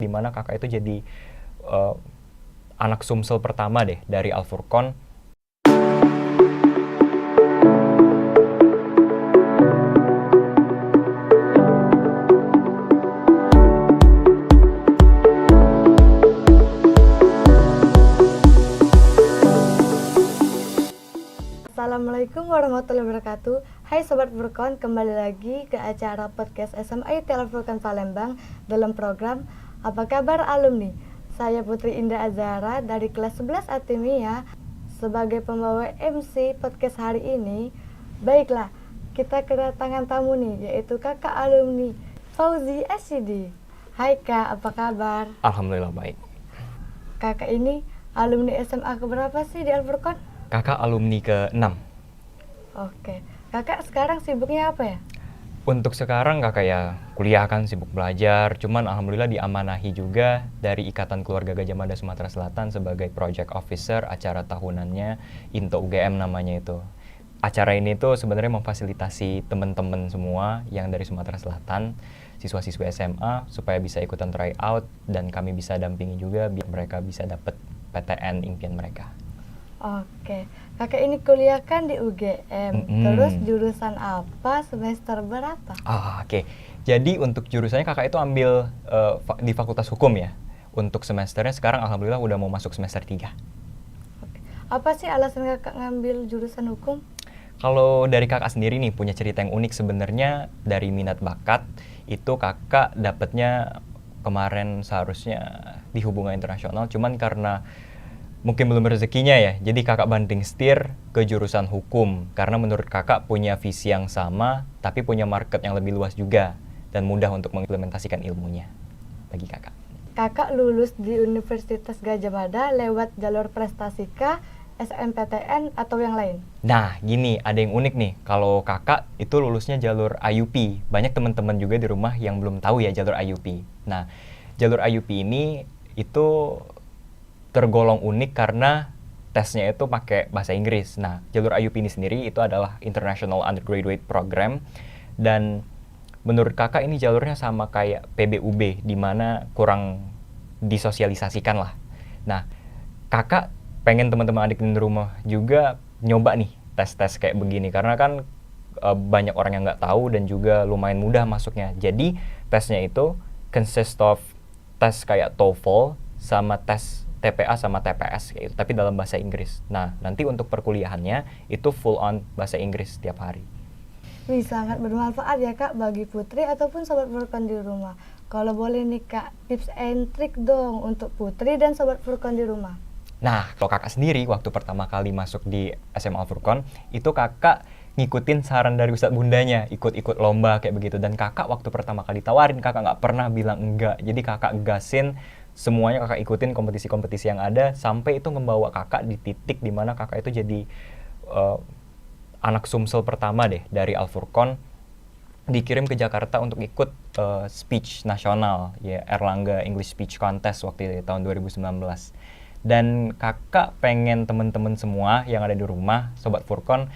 Dimana kakak itu jadi uh, anak Sumsel pertama deh dari Al Furqon. Assalamualaikum warahmatullahi wabarakatuh. Hai Sobat Furqon, kembali lagi ke acara podcast SMA Al Furqon Palembang dalam program Apa Kabar Alumni. Saya Putri Indah Azhara dari kelas 11 Atimia sebagai pembawa MC podcast hari ini. Baiklah, kita kedatangan tamu nih, yaitu kakak alumni Fauzi Asyidi. Hai Kak, apa kabar? Alhamdulillah baik. Kakak ini alumni SMA keberapa sih di Al Furqon? Kakak alumni ke-6. Oke, kakak sekarang sibuknya apa ya? Untuk sekarang kakak ya kuliah kan, sibuk belajar. Cuman alhamdulillah diamanahi juga dari Ikatan Keluarga Gajah Mada Sumatera Selatan sebagai project officer acara tahunannya Into UGM namanya itu. Acara ini tuh sebenarnya memfasilitasi teman-teman semua yang dari Sumatera Selatan, siswa-siswa SMA supaya bisa ikutan try out dan kami bisa dampingi juga biar mereka bisa dapat PTN impian mereka. Oke, kakak ini kuliah kan di UGM, terus jurusan apa, semester berapa? Oke. Jadi untuk jurusannya kakak itu ambil di Fakultas Hukum ya. Untuk semesternya sekarang alhamdulillah udah mau masuk semester 3. Oke. Apa sih alasan kakak ngambil jurusan hukum? Kalau dari kakak sendiri nih punya cerita yang unik sebenarnya dari minat bakat itu kakak dapetnya kemarin seharusnya di hubungan internasional, cuman karena mungkin belum rezekinya ya, jadi kakak banting setir ke jurusan hukum karena menurut kakak punya visi yang sama tapi punya market yang lebih luas juga dan mudah untuk mengimplementasikan ilmunya bagi kakak. Kakak lulus di Universitas Gadjah Mada lewat jalur prestasi kah, SNMPTN atau yang lain? Nah gini, ada yang unik nih, kalau kakak itu lulusnya jalur IUP. Banyak teman-teman juga di rumah yang belum tahu ya jalur IUP. Nah jalur IUP ini itu tergolong unik karena tesnya itu pakai bahasa Inggris. Nah, jalur IUP ini sendiri itu adalah International Undergraduate Program dan menurut kakak ini jalurnya sama kayak PBUB di mana kurang disosialisasikan lah. Nah, kakak pengen teman-teman adik di rumah juga nyoba nih tes-tes kayak begini karena kan banyak orang yang nggak tahu dan juga lumayan mudah masuknya. Jadi tesnya itu consist of tes kayak TOEFL sama tes TPA sama TPS kayak gitu, tapi dalam bahasa Inggris. Nah, nanti untuk perkuliahannya itu full on bahasa Inggris setiap hari. Wih, sangat bermanfaat ya Kak bagi Putri ataupun Sobat Furqon di rumah. Kalau boleh nih Kak, tips and trick dong untuk Putri dan Sobat Furqon di rumah. Nah, kalau kakak sendiri waktu pertama kali masuk di SMA Al Furqon, itu kakak ngikutin saran dari Ustadz Bundanya, ikut-ikut lomba kayak begitu. Dan kakak waktu pertama kali tawarin, kakak nggak pernah bilang enggak. Jadi kakak gasin semuanya, kakak ikutin kompetisi-kompetisi yang ada sampai itu membawa kakak di titik dimana kakak itu jadi anak Sumsel pertama deh dari Al Furqon dikirim ke Jakarta untuk ikut speech nasional ya, Erlangga English Speech Contest waktu itu tahun 2019. Dan kakak pengen teman-teman semua yang ada di rumah Sobat Furqon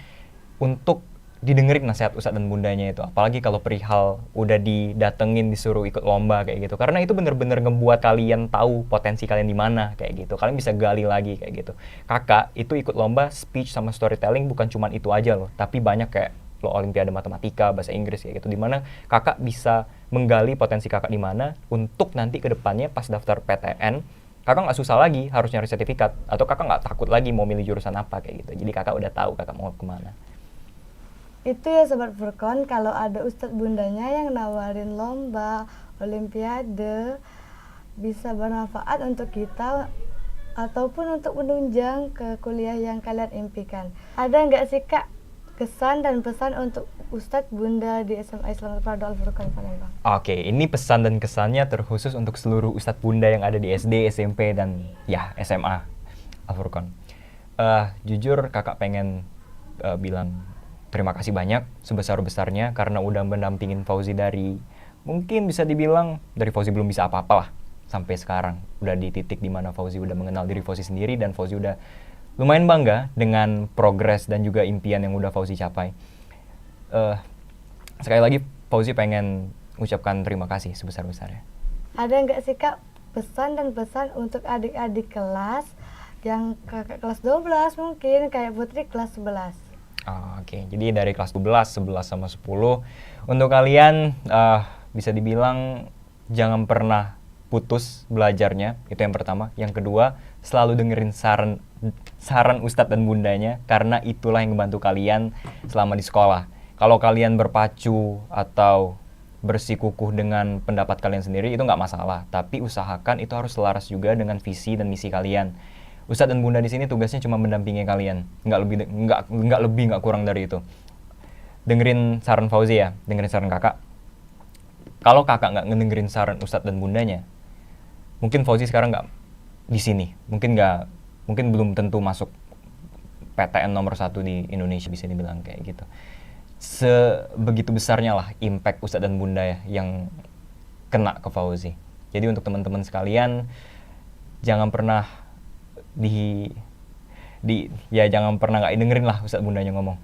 untuk didengerin nasihat Ustadz dan Bundanya itu, apalagi kalau perihal udah didatengin disuruh ikut lomba kayak gitu, karena itu bener-bener ngebuat kalian tahu potensi kalian di mana kayak gitu, kalian bisa gali lagi kayak gitu. Kakak itu ikut lomba speech sama storytelling bukan cuma itu aja loh, tapi banyak kayak lo olimpiade matematika, bahasa Inggris kayak gitu, dimana kakak bisa menggali potensi kakak di mana untuk nanti kedepannya pas daftar PTN kakak nggak susah lagi harus nyari sertifikat, atau kakak nggak takut lagi mau milih jurusan apa kayak gitu, jadi kakak udah tahu kakak mau kemana. Itu ya Sobat Furqon, kalau ada Ustadz Bundanya yang nawarin lomba, olimpiade, bisa bermanfaat untuk kita ataupun untuk menunjang ke kuliah yang kalian impikan. Ada nggak sih Kak kesan dan pesan untuk Ustadz Bunda di SMA Islam Al Furqon Palembang? Oke, ini pesan dan kesannya terkhusus untuk seluruh Ustadz Bunda yang ada di SD, SMP, dan ya SMA Al Furqon. Jujur kakak pengen bilang terima kasih banyak sebesar-besarnya karena udah mendampingin Fauzi dari mungkin bisa dibilang dari Fauzi belum bisa apa-apa lah sampai sekarang udah di titik dimana Fauzi udah mengenal diri Fauzi sendiri dan Fauzi udah lumayan bangga dengan progres dan juga impian yang udah Fauzi capai. Sekali lagi Fauzi pengen ucapkan terima kasih sebesar-besarnya. Ada nggak sih Kak pesan dan pesan untuk adik-adik kelas yang kakak kelas 12 mungkin, kayak Putri kelas 11. Oke, jadi dari kelas 12, 11 sama 10 untuk kalian bisa dibilang jangan pernah putus belajarnya, itu yang pertama. Yang kedua, selalu dengerin saran ustadz dan bundanya karena itulah yang membantu kalian selama di sekolah. Kalau kalian berpacu atau bersikukuh dengan pendapat kalian sendiri itu nggak masalah, tapi usahakan itu harus selaras juga dengan visi dan misi kalian. Ustadz dan bunda di sini tugasnya cuma mendampingi kalian, nggak lebih nggak kurang dari itu. Dengerin saran Fauzi ya, dengerin saran kakak. Kalau kakak nggak ngedengerin saran ustadz dan bundanya, mungkin Fauzi sekarang nggak di sini, mungkin belum tentu masuk PTN nomor 1 di Indonesia, bisa dibilang kayak gitu. Sebegitu besarnya lah impact ustadz dan bunda ya yang kena ke Fauzi. Jadi untuk teman-teman sekalian, jangan pernah jangan pernah nggak dengerin lah ustadz bundanya ngomong.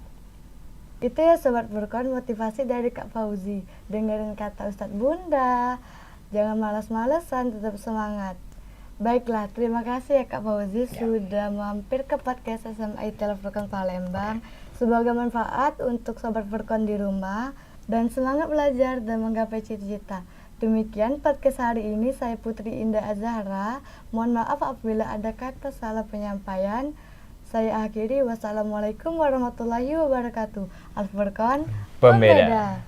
Itu ya Sobat Furqon, motivasi dari Kak Fauzi. Dengerin kata Ustadz Bunda, jangan malas-malesan, tetap semangat. Baiklah, terima kasih ya Kak Fauzi sudah mampir ke podcast SMA ITL Furqon Palembang. Semoga manfaat untuk Sobat Furqon di rumah dan semangat belajar dan menggapai cita-cita. Demikian podcast hari ini, saya Putri Indah Azahra. Mohon maaf apabila ada kata salah penyampaian. Saya akhiri, wassalamualaikum warahmatullahi wabarakatuh. Al Furqon, Pembeda.